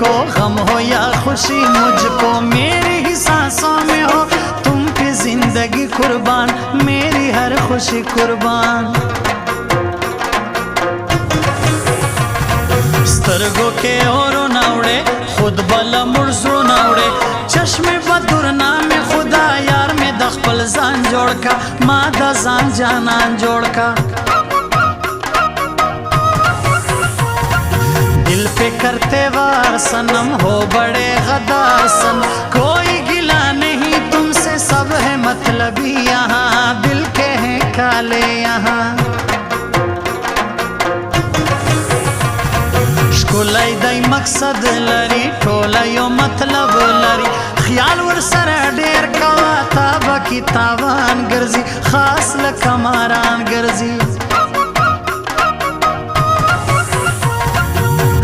हो, गम हो या खुशी मुझको मेरी ही सांसों में हो। तुम पे जिंदगी कुर्बान, मेरी हर खुशी कुर्बान। स्तरगो के और नावड़े खुद बला मुर्जो नावड़े, चश्मे बदुर नाम खुदा यार में दखपल जान जोड़ का, मादा जान जानान जोड़ का। दिल पे करते वार सनम हो बड़े गद्दार सन, कोई गिला नहीं तुमसे सब है मतलबी यहाँ, दिल के हैं काले यहाँ। शकुलाई दई मकसद लरी, ठोलायो मतलब लरी, ख्याल वर सर डेर कवा ताबा की तावान गर्जी, खास लकमारान गर्जी।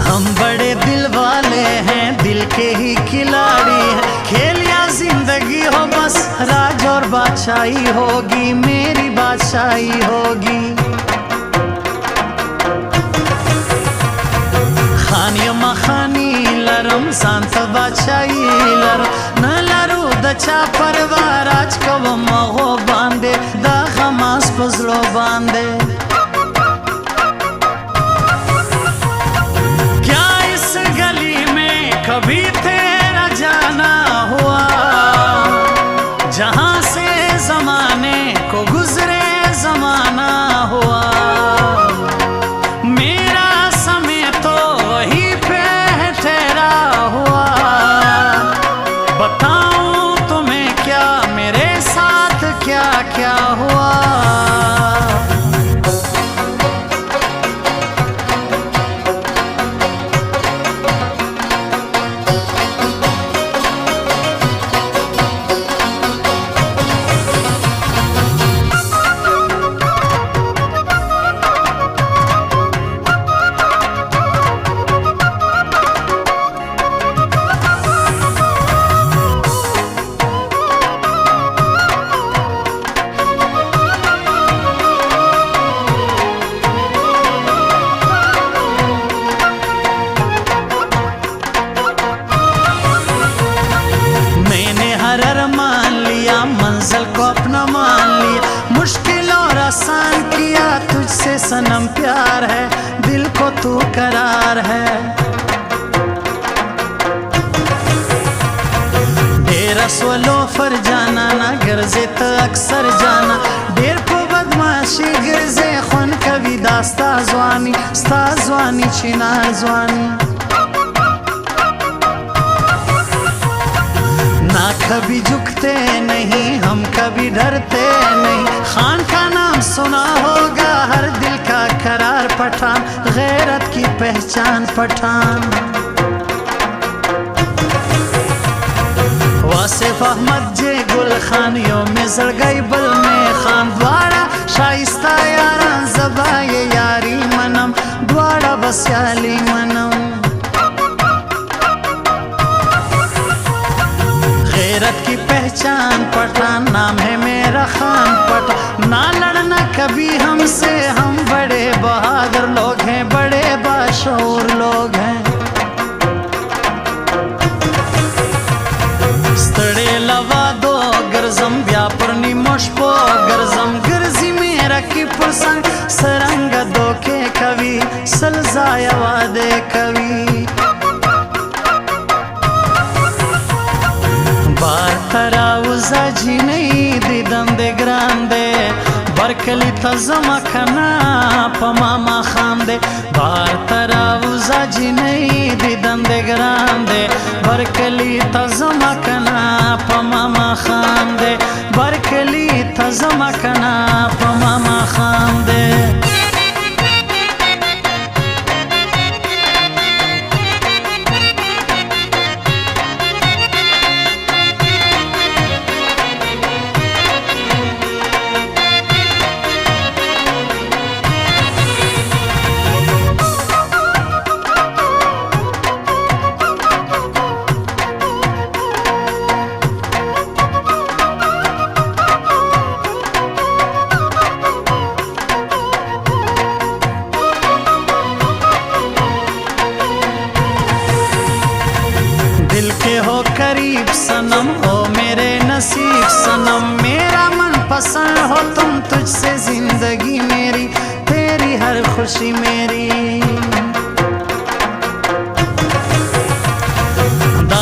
हम बड़े दिल वाले हैं, दिल के ही खिलाड़ी हैं, खेल या जिंदगी हो बस राज और बादशाही होगी, मेरी बादशाही होगी। खानी मखानी लरम सांत बादशाही लर न लरू दचा परवार, आज कब मगो बांधे दा खमास पजलो बांधे। कभी तेरा जाना हुआ जहां से जमाने को गुजरे जमाना हुआ, मेरा समय तो वही पे ठहरा हुआ। बताऊं तुम्हें क्या मेरे साथ क्या क्या हुआ। मंजिल को अपना मान लिया, मुश्किल और आसान किया तुझसे सनम प्यार है, दिल को तू करार है। डेरा सोलो फर जाना ना गर्जे तो अक्सर जाना, डेर को बदमाशी गिरजे खुन कभी दास्ता जवानी चिनार जवानी। ना कभी झुकते नहीं हम कभी डरते नहीं, खान का नाम सुना होगा हर दिल का करार पठान, गैरत की पहचान पठान। वासिफ अहमद जे गुल खानियों में जड़ गई बल में खान, द्वारा शाइस्ता यारान जबाए यारी मनम, द्वारा बस्याली मनम। गैरत की पहचान पठान, नाम है मेरा खान पठान। ना लड़ना कभी हमसे, हम बड़े बहादुर लोग हैं, बड़े बाशऊर लोग हैं। स्तड़े लवा दो गरजम व्यापरनी मुशपो गरजम, गर्जी मेरा की पुरसंग सरंग दो के कवि सलजाया वादे कवि। बार तराउजा जी नहीं दिदम दे ग्रांदे, बरकली तजमा खना पमामा खांदे। बार तराउजा जी नहीं दिदम दे ग्रांदे, बरकली तजमा खना पमामा खांदे, बरकली तजमा खना पमामा खांदे। तुम तुझसे जिंदगी मेरी, तेरी हर खुशी मेरी। दा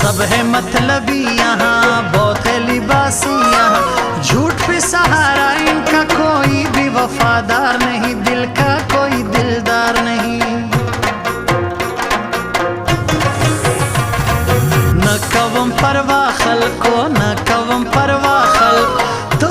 सब है मतलबी यहाँ, बहुत है लिबासी यहाँ, झूठ पे सहारा इनका, कोई भी वफादार नहीं, दिल का कोई दिलदार नहीं। न कवम परवा खल्को, न कवम परवा खल्को, तो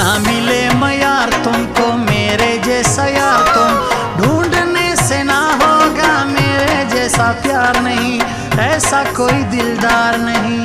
ना मिले मयार तुमको मेरे जैसा यार, तुम ढूंढने से ना होगा मेरे जैसा प्यार नहीं, ऐसा कोई दिलदार नहीं।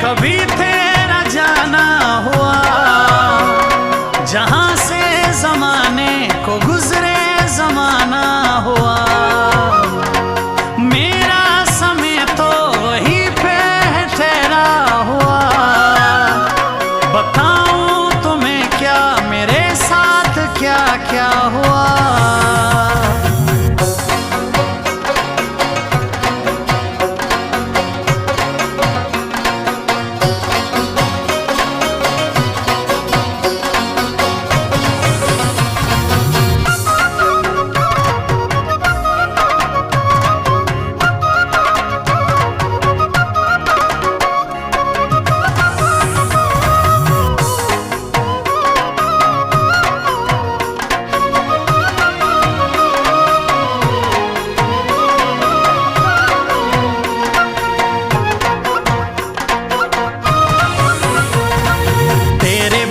कभी तेरा जाना हुआ, जहां से जमाने को गुजरे जमाना हुआ, मेरा समय तो वहीं पे ठहरा हुआ। बताऊं तुम्हें क्या मेरे साथ क्या क्या हुआ।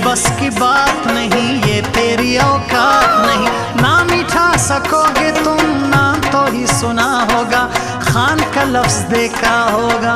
बस की बात नहीं, ये तेरी औकात नहीं, ना मिठा सकोगे तुम, नाम तो ही सुना होगा, खान का लफ्ज देखा होगा।